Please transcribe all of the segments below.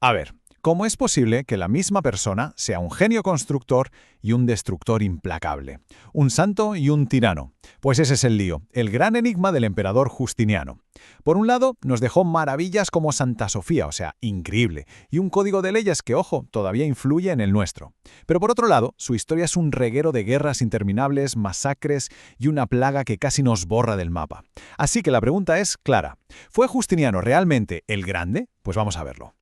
A ver, ¿cómo es posible que la misma persona sea un genio constructor y un destructor implacable? Un santo y un tirano. Pues ese es el lío, el gran enigma del emperador Justiniano. Por un lado, nos dejó maravillas como Santa Sofía, o sea, increíble, y un código de leyes que, ojo, todavía influye en el nuestro. Pero por otro lado, su historia es un reguero de guerras interminables, masacres y una plaga que casi nos borra del mapa. Así que la pregunta es clara. ¿Fue Justiniano realmente el grande? Pues vamos a verlo.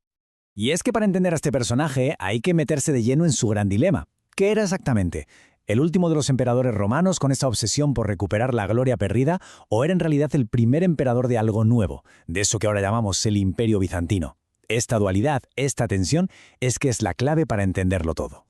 Y es que para entender a este personaje hay que meterse de lleno en su gran dilema. ¿Qué era exactamente? ¿El último de los emperadores romanos con esa obsesión por recuperar la gloria perdida o era en realidad el primer emperador de algo nuevo, de eso que ahora llamamos el Imperio Bizantino? Esta dualidad, esta tensión, es que es la clave para entenderlo todo.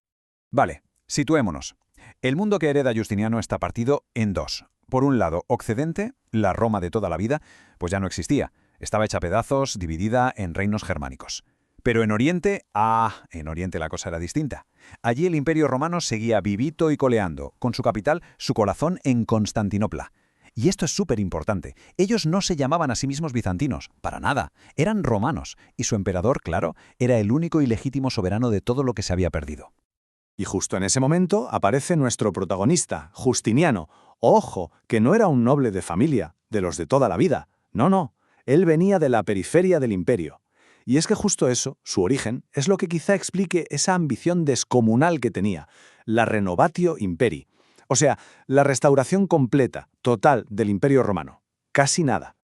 Vale, situémonos. El mundo que hereda Justiniano está partido en dos. Por un lado, Occidente, la Roma de toda la vida, pues ya no existía. Estaba hecha a pedazos, dividida en reinos germánicos. Pero en Oriente la cosa era distinta. Allí el Imperio Romano seguía vivito y coleando, con su capital, su corazón en Constantinopla. Y esto es súper importante. Ellos no se llamaban a sí mismos bizantinos, para nada. Eran romanos, y su emperador, claro, era el único y legítimo soberano de todo lo que se había perdido. Y justo en ese momento aparece nuestro protagonista, Justiniano. Ojo, que no era un noble de familia, de los de toda la vida. No. Él venía de la periferia del imperio. Y es que justo eso, su origen, es lo que quizá explique esa ambición descomunal que tenía, la renovatio imperi. O sea, la restauración completa, total del Imperio Romano. Casi nada.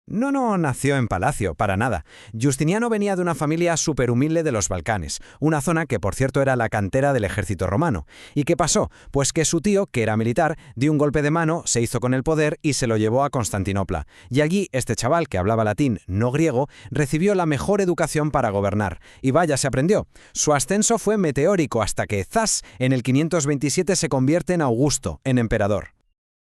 No nació en palacio, para nada. Justiniano venía de una familia superhumilde de los Balcanes, una zona que por cierto era la cantera del ejército romano. ¿Y qué pasó? Pues que su tío, que era militar, dio un golpe de mano, se hizo con el poder y se lo llevó a Constantinopla. Y allí este chaval, que hablaba latín, no griego, recibió la mejor educación para gobernar. Y vaya, se aprendió. Su ascenso fue meteórico hasta que, ¡zas!, en el 527 se convierte en Augusto, en emperador.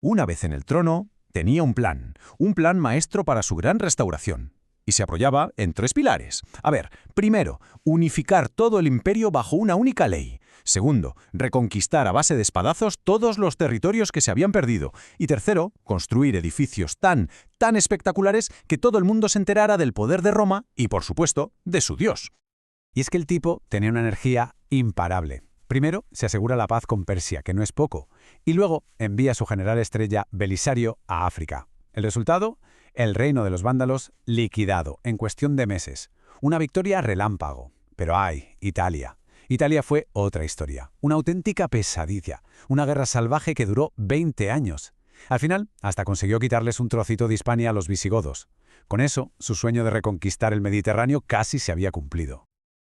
Una vez en el trono, tenía un plan maestro para su gran restauración. Y se apoyaba en tres pilares. A ver, primero, unificar todo el imperio bajo una única ley. Segundo, reconquistar a base de espadazos todos los territorios que se habían perdido. Y tercero, construir edificios tan espectaculares que todo el mundo se enterara del poder de Roma y, por supuesto, de su dios. Y es que el tipo tenía una energía imparable. Primero, se asegura la paz con Persia, que no es poco, y luego envía a su general estrella Belisario a África. El resultado, el reino de los vándalos liquidado en cuestión de meses. Una victoria relámpago. Pero Italia. Italia fue otra historia, una auténtica pesadilla, una guerra salvaje que duró 20 años. Al final, hasta consiguió quitarles un trocito de Hispania a los visigodos. Con eso, su sueño de reconquistar el Mediterráneo casi se había cumplido.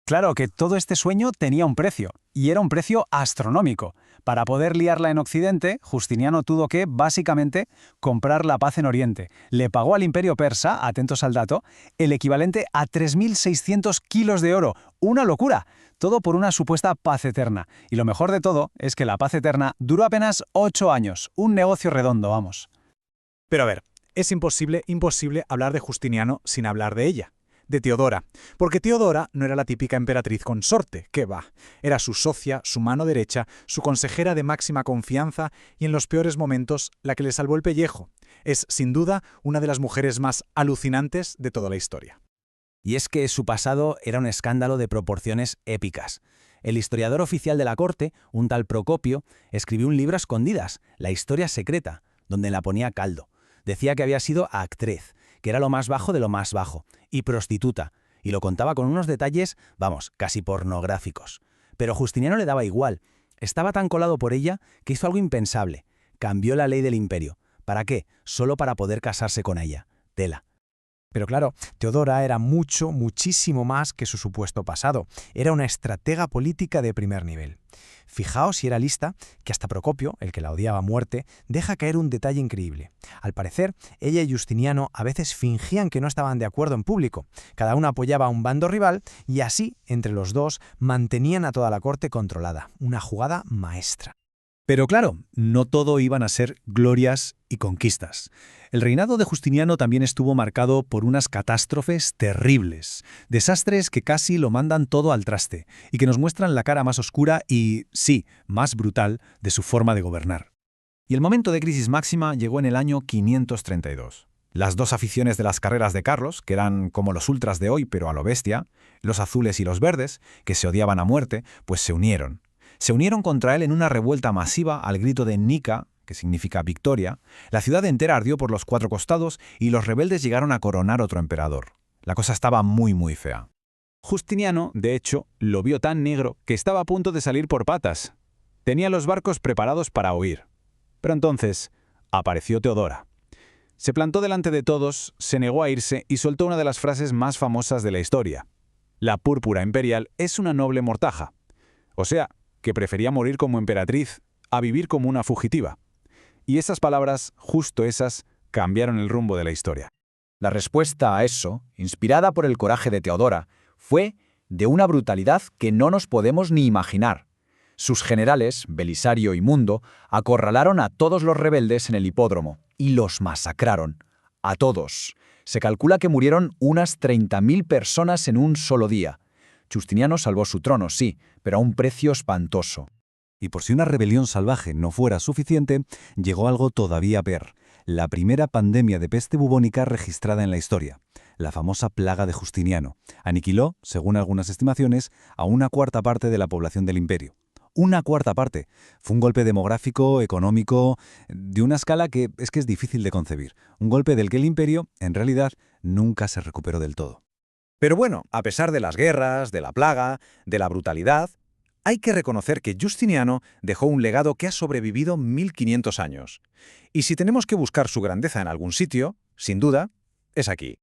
Claro que todo este sueño tenía un precio, y era un precio astronómico. Para poder liarla en Occidente, Justiniano tuvo que, básicamente, comprar la paz en Oriente. Le pagó al imperio persa, atentos al dato, el equivalente a 3.600 kilos de oro. ¡Una locura! Todo por una supuesta paz eterna. Y lo mejor de todo es que la paz eterna duró apenas 8 años. Un negocio redondo, vamos. Pero a ver, es imposible hablar de Justiniano sin hablar de ella. De Teodora, porque Teodora no era la típica emperatriz consorte, que va, era su socia, su mano derecha, su consejera de máxima confianza y en los peores momentos la que le salvó el pellejo. Es, sin duda, una de las mujeres más alucinantes de toda la historia. Y es que su pasado era un escándalo de proporciones épicas. El historiador oficial de la corte, un tal Procopio, escribió un libro a escondidas, La historia secreta, donde la ponía a caldo. Decía que había sido actriz, que era lo más bajo de lo más bajo, y prostituta, y lo contaba con unos detalles, vamos, casi pornográficos. Pero Justiniano le daba igual. Estaba tan colado por ella que hizo algo impensable. Cambió la ley del imperio. ¿Para qué? Solo para poder casarse con ella. Tela. Pero claro, Teodora era muchísimo más que su supuesto pasado. Era una estratega política de primer nivel. Fijaos si era lista, que hasta Procopio, el que la odiaba a muerte, deja caer un detalle increíble. Al parecer, ella y Justiniano a veces fingían que no estaban de acuerdo en público. Cada uno apoyaba a un bando rival y así, entre los dos, mantenían a toda la corte controlada. Una jugada maestra. Pero claro, no todo iban a ser glorias y conquistas. El reinado de Justiniano también estuvo marcado por unas catástrofes terribles, desastres que casi lo mandan todo al traste y que nos muestran la cara más oscura y, sí, más brutal de su forma de gobernar. Y el momento de crisis máxima llegó en el año 532. Las dos aficiones de las carreras de carros, que eran como los ultras de hoy, pero a lo bestia, los azules y los verdes, que se odiaban a muerte, pues se unieron. Se unieron contra él en una revuelta masiva al grito de Nika, que significa victoria. La ciudad entera ardió por los cuatro costados y los rebeldes llegaron a coronar otro emperador. La cosa estaba muy, muy fea. Justiniano, de hecho, lo vio tan negro que estaba a punto de salir por patas. Tenía los barcos preparados para huir. Pero entonces apareció Teodora. Se plantó delante de todos, se negó a irse y soltó una de las frases más famosas de la historia. La púrpura imperial es una noble mortaja. O sea, que prefería morir como emperatriz a vivir como una fugitiva. Y esas palabras, justo esas, cambiaron el rumbo de la historia. La respuesta a eso, inspirada por el coraje de Teodora, fue de una brutalidad que no nos podemos ni imaginar. Sus generales, Belisario y Mundo, acorralaron a todos los rebeldes en el hipódromo y los masacraron. A todos. Se calcula que murieron unas 30.000 personas en un solo día. Justiniano salvó su trono, sí, pero a un precio espantoso. Y por si una rebelión salvaje no fuera suficiente, llegó algo todavía peor: la primera pandemia de peste bubónica registrada en la historia, la famosa plaga de Justiniano. Aniquiló, según algunas estimaciones, a una cuarta parte de la población del imperio. Una cuarta parte. Fue un golpe demográfico, económico, de una escala que es difícil de concebir. Un golpe del que el imperio, en realidad, nunca se recuperó del todo. Pero bueno, a pesar de las guerras, de la plaga, de la brutalidad, hay que reconocer que Justiniano dejó un legado que ha sobrevivido 1500 años. Y si tenemos que buscar su grandeza en algún sitio, sin duda, es aquí.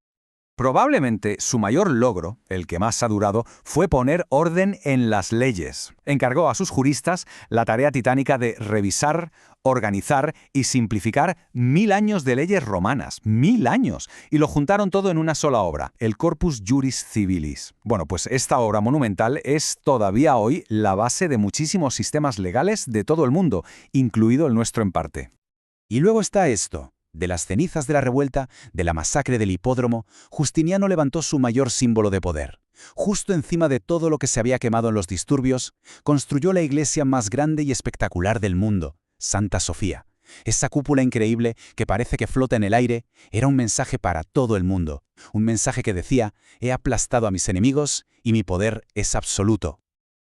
Probablemente su mayor logro, el que más ha durado, fue poner orden en las leyes. Encargó a sus juristas la tarea titánica de revisar, organizar y simplificar 1000 años de leyes romanas. 1000 años. Y lo juntaron todo en una sola obra, el Corpus Juris Civilis. Bueno, pues esta obra monumental es todavía hoy la base de muchísimos sistemas legales de todo el mundo, incluido el nuestro en parte. Y luego está esto. De las cenizas de la revuelta, de la masacre del hipódromo, Justiniano levantó su mayor símbolo de poder. Justo encima de todo lo que se había quemado en los disturbios, construyó la iglesia más grande y espectacular del mundo, Santa Sofía. Esa cúpula increíble que parece que flota en el aire era un mensaje para todo el mundo. Un mensaje que decía: he aplastado a mis enemigos y mi poder es absoluto.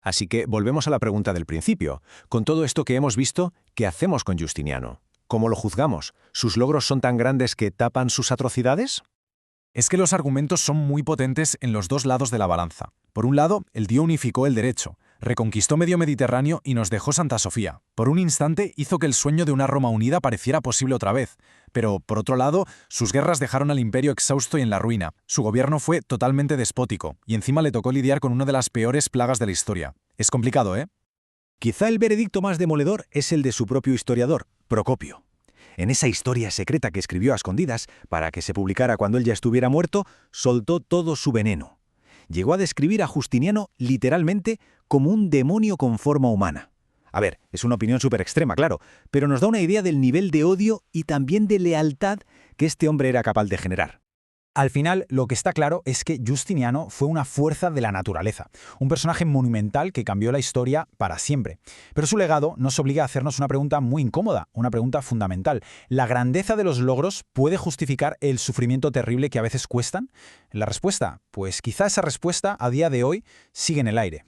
Así que volvemos a la pregunta del principio. Con todo esto que hemos visto, ¿qué hacemos con Justiniano? ¿Cómo lo juzgamos? ¿Sus logros son tan grandes que tapan sus atrocidades? Es que los argumentos son muy potentes en los dos lados de la balanza. Por un lado, el tío unificó el derecho, reconquistó medio Mediterráneo y nos dejó Santa Sofía. Por un instante hizo que el sueño de una Roma unida pareciera posible otra vez. Pero, por otro lado, sus guerras dejaron al imperio exhausto y en la ruina. Su gobierno fue totalmente despótico, y encima le tocó lidiar con una de las peores plagas de la historia. Es complicado, ¿eh? Quizá el veredicto más demoledor es el de su propio historiador, Procopio. En esa historia secreta que escribió a escondidas, para que se publicara cuando él ya estuviera muerto, soltó todo su veneno. Llegó a describir a Justiniano literalmente como un demonio con forma humana. A ver, es una opinión súper extrema, claro, pero nos da una idea del nivel de odio y también de lealtad que este hombre era capaz de generar. Al final, lo que está claro es que Justiniano fue una fuerza de la naturaleza, un personaje monumental que cambió la historia para siempre. Pero su legado nos obliga a hacernos una pregunta muy incómoda, una pregunta fundamental. ¿La grandeza de los logros puede justificar el sufrimiento terrible que a veces cuestan? La respuesta, pues quizá esa respuesta a día de hoy sigue en el aire.